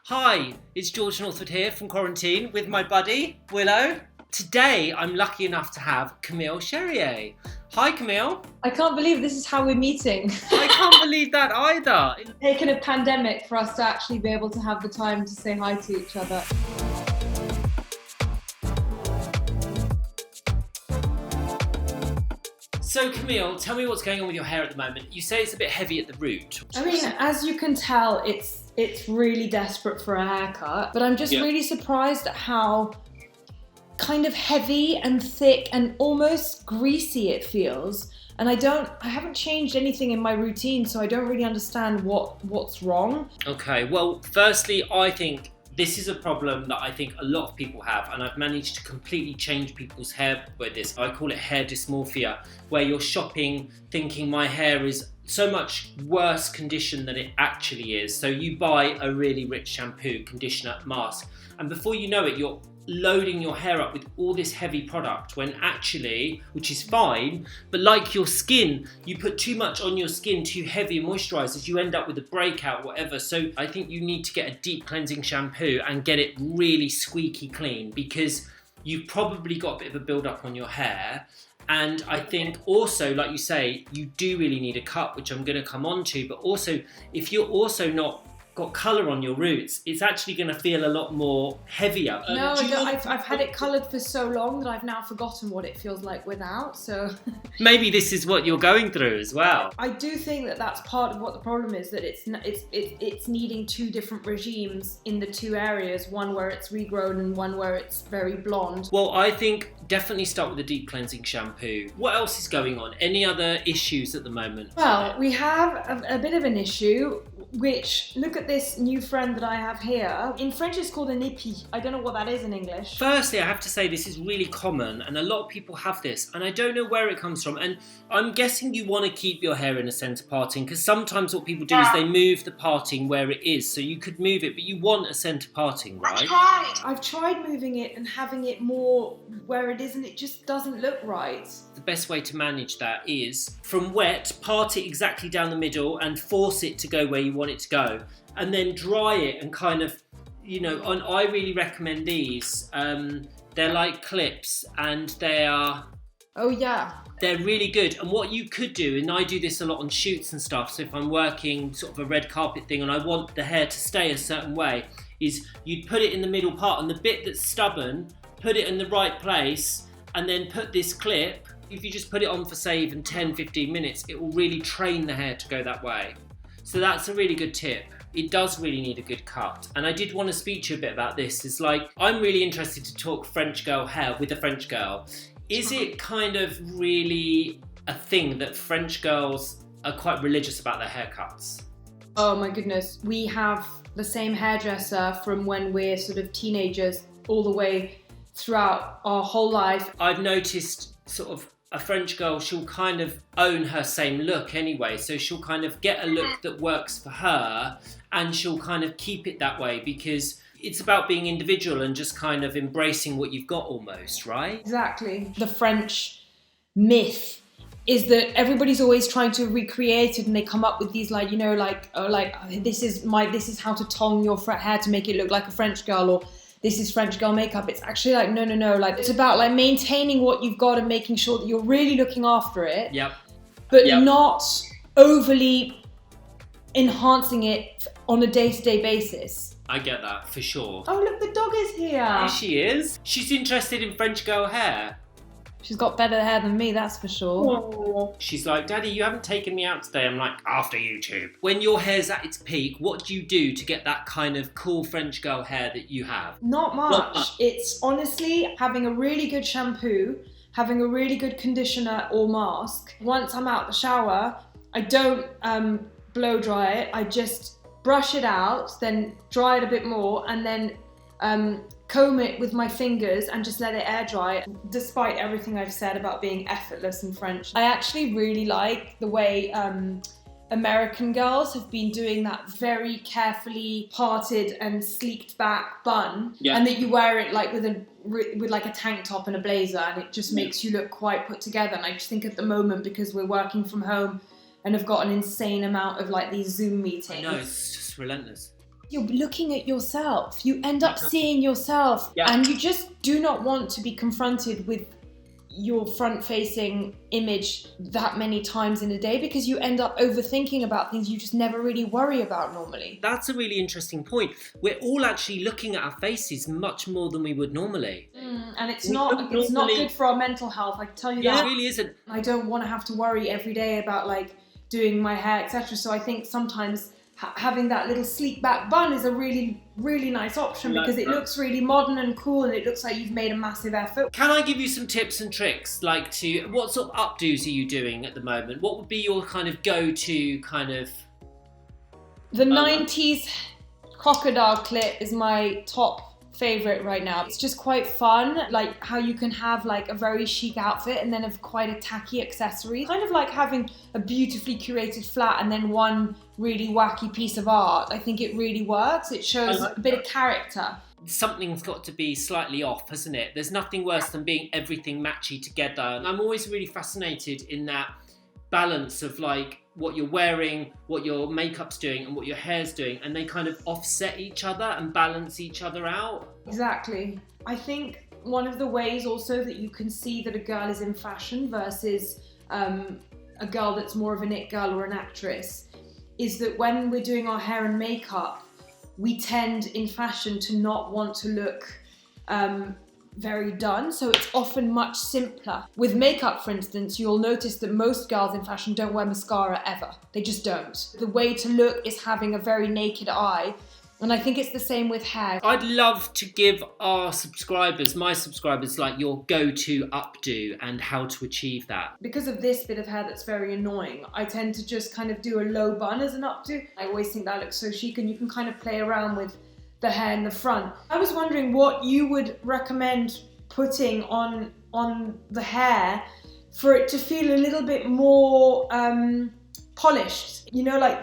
Hi, it's George Northwood here from quarantine with my buddy, Willow. Today, I'm lucky enough to have Camille Charriere. Hi, Camille. I can't believe this is how we're meeting. I can't believe that either. It's taken a pandemic for us to actually be able to have the time to say hi to each other. So, Camille, tell me what's going on with your hair at the moment. You say it's a bit heavy at the root. I mean, as you can tell, it's really desperate for a haircut, but I'm just really surprised at how kind of heavy and thick and almost greasy it feels. And I haven't changed anything in my routine, so I don't really understand what's wrong. Okay, well, firstly, I think this is a problem that I think a lot of people have, and I've managed to completely change people's hair with this. I call it hair dysmorphia, where you're shopping thinking my hair is so much worse condition than it actually is. So you buy a really rich shampoo, conditioner, mask, and before you know it, you're loading your hair up with all this heavy product when actually, which is fine, but like your skin, you put too much on your skin, too heavy moisturizers, you end up with a breakout, whatever. So I think you need to get a deep cleansing shampoo and get it really squeaky clean, because you've probably got a bit of a build up on your hair. And I think also, like you say, you do really need a cut, which I'm going to come on to, but also if you're also not got colour on your roots, it's actually going to feel a lot more heavier. No, I've had it coloured for so long that I've now forgotten what it feels like without, so... Maybe this is what you're going through as well. I do think that that's part of what the problem is, that it's needing two different regimes in the two areas, one where it's regrown and one where it's very blonde. Well, I think definitely start with a deep cleansing shampoo. What else is going on? Any other issues at the moment? Well, we have a bit of an issue, which, look at this new friend that I have here. In French it's called an épi. I don't know what that is in English. Firstly, I have to say this is really common and a lot of people have this, and I don't know where it comes from, and I'm guessing you want to keep your hair in a centre parting, because sometimes what people do is they move the parting where it is, so you could move it, but you want a centre parting, right? I've tried moving it and having it more where it is, and it just doesn't look right. The best way to manage that is from wet, part it exactly down the middle and force it to go where you want it to go, and then dry it and kind of, you know, and I really recommend these. They're like clips and they are... Oh yeah. They're really good. And what you could do, and I do this a lot on shoots and stuff, so if I'm working sort of a red carpet thing and I want the hair to stay a certain way, is you'd put it in the middle part and the bit that's stubborn, put it in the right place, and then put this clip. If you just put it on for say even 10-15 minutes, it will really train the hair to go that way. So that's a really good tip. It does really need a good cut. And I did want to speak to you a bit about this. It's like, I'm really interested to talk French girl hair with a French girl. Is it kind of really a thing that French girls are quite religious about their haircuts? Oh my goodness. We have the same hairdresser from when we're sort of teenagers all the way throughout our whole life. I've noticed sort of a French girl, she'll kind of own her same look anyway, so she'll kind of get a look that works for her and she'll kind of keep it that way, because it's about being individual and just kind of embracing what you've got almost, right? Exactly. The French myth is that everybody's always trying to recreate it, and they come up with these like, you know, like, oh, like this is how to tong your hair to make it look like a French girl, or this is French girl makeup. It's actually like, no, like it's about like maintaining what you've got and making sure that you're really looking after it. Yep. But not overly enhancing it on a day-to-day basis. I get that, for sure. Oh, look, the dog is here. There she is. She's interested in French girl hair. She's got better hair than me, that's for sure. She's like, Daddy, you haven't taken me out today. I'm like, after YouTube. When your hair's at its peak, what do you do to get that kind of cool French girl hair that you have? Not much. It's honestly having a really good shampoo, having a really good conditioner or mask. Once I'm out the shower, I don't blow dry it. I just brush it out, then dry it a bit more, and then comb it with my fingers and just let it air dry. Despite everything I've said about being effortless in French, I actually really like the way American girls have been doing that very carefully parted and sleeked back bun, and that you wear it like with like a tank top and a blazer, and it just makes you look quite put together. And I just think at the moment, because we're working from home and have got an insane amount of like these Zoom meetings. I know, it's just relentless. You're looking at yourself. You end up seeing yourself, and you just do not want to be confronted with your front-facing image that many times in a day, because you end up overthinking about things you just never really worry about normally. That's a really interesting point. We're all actually looking at our faces much more than we would normally. And it's not good for our mental health, I can tell you that. It really isn't. I don't want to have to worry every day about like doing my hair, etc. So I think sometimes having that little sleek back bun is a really, really nice option, because it looks really modern and cool, and it looks like you've made a massive effort. Can I give you some tips and tricks? Like, what sort of updos are you doing at the moment? What would be your kind of go-to kind of... The 90s crocodile clip is my top favorite right now. It's just quite fun, like how you can have like a very chic outfit and then have quite a tacky accessory. Kind of like having a beautifully curated flat and then one really wacky piece of art. I think it really works. It shows a bit of character. Something's got to be slightly off, hasn't it? There's nothing worse than being everything matchy together. And I'm always really fascinated in that balance of like what you're wearing, what your makeup's doing, and what your hair's doing, and they kind of offset each other and balance each other out. Exactly. I think one of the ways also that you can see that a girl is in fashion versus a girl that's more of an it girl or an actress is that when we're doing our hair and makeup, we tend in fashion to not want to look very done, so it's often much simpler. With makeup, for instance, you'll notice that most girls in fashion don't wear mascara ever. They just don't. The way to look is having a very naked eye, and I think it's the same with hair. I'd love to give our subscribers, my subscribers, like your go-to updo and how to achieve that. Because of this bit of hair that's very annoying, I tend to just kind of do a low bun as an updo. I always think that looks so chic, and you can kind of play around with the hair in the front. I was wondering what you would recommend putting on the hair for it to feel a little bit more polished. You know, like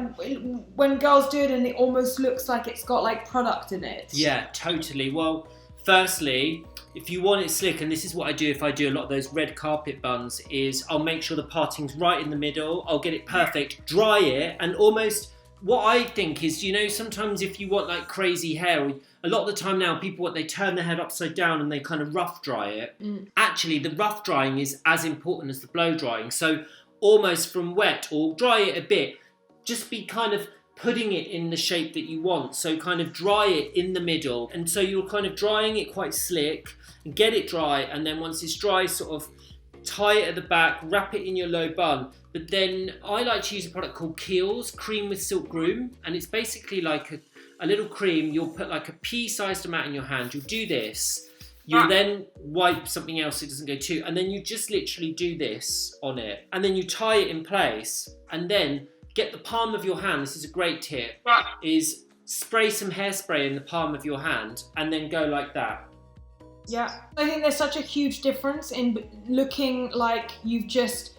when girls do it and it almost looks like it's got like product in it. Yeah, totally. Well, firstly, if you want it slick, and this is what I do if I do a lot of those red carpet buns, is I'll make sure the parting's right in the middle. I'll get it perfect, dry it, and almost... What I think is, you know, sometimes if you want like crazy hair, a lot of the time now people, they turn their head upside down and they kind of rough dry it. Actually, the rough drying is as important as the blow drying. So almost from wet or dry it a bit, just be kind of putting it in the shape that you want. So kind of dry it in the middle. And so you're kind of drying it quite slick and get it dry. And then once it's dry, sort of tie it at the back, wrap it in your low bun. But then I like to use a product called Kiehl's Cream with Silk Groom, and it's basically like a little cream. You'll put like a pea-sized amount in your hand. You'll do this. You'll then wipe something else so it doesn't go too, and then you just literally do this on it, and then you tie it in place, and then get the palm of your hand. This is a great tip. Is spray some hairspray in the palm of your hand, and then go like that. Yeah, I think there's such a huge difference in looking like you've just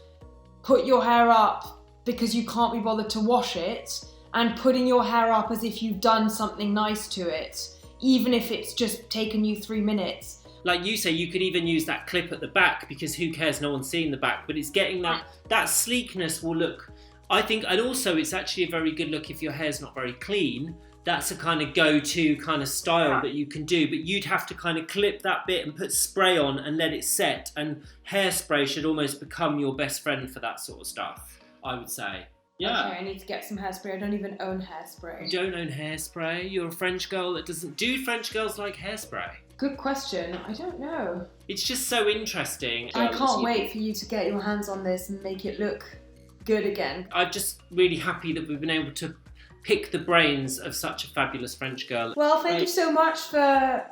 put your hair up because you can't be bothered to wash it, and putting your hair up as if you've done something nice to it, even if it's just taken you 3 minutes. Like you say, you could even use that clip at the back, because who cares, no one's seeing the back, but it's getting that sleekness will look, I think, and also it's actually a very good look if your hair's not very clean. That's a kind of go-to kind of style that you can do, but you'd have to kind of clip that bit and put spray on and let it set, and hairspray should almost become your best friend for that sort of stuff, I would say. Yeah. Okay, I need to get some hairspray. I don't even own hairspray. You don't own hairspray? You're a French girl that doesn't... Do French girls like hairspray? Good question. I don't know. It's just so interesting. I can't wait for you to get your hands on this and make it look good again. I'm just really happy that we've been able to pick the brains of such a fabulous French girl. Well, thank you so much for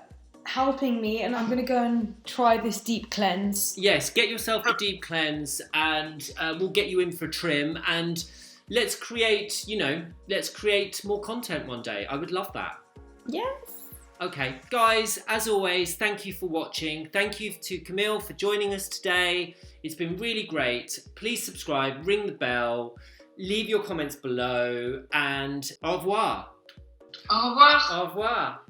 helping me, and I'm going to go and try this deep cleanse. Yes, get yourself a deep cleanse, and we'll get you in for a trim, and let's create, let's create more content one day. I would love that. Yes. Okay, guys, as always, thank you for watching. Thank you to Camille for joining us today. It's been really great. Please subscribe, ring the bell, leave your comments below, and au revoir. Au revoir. Au revoir.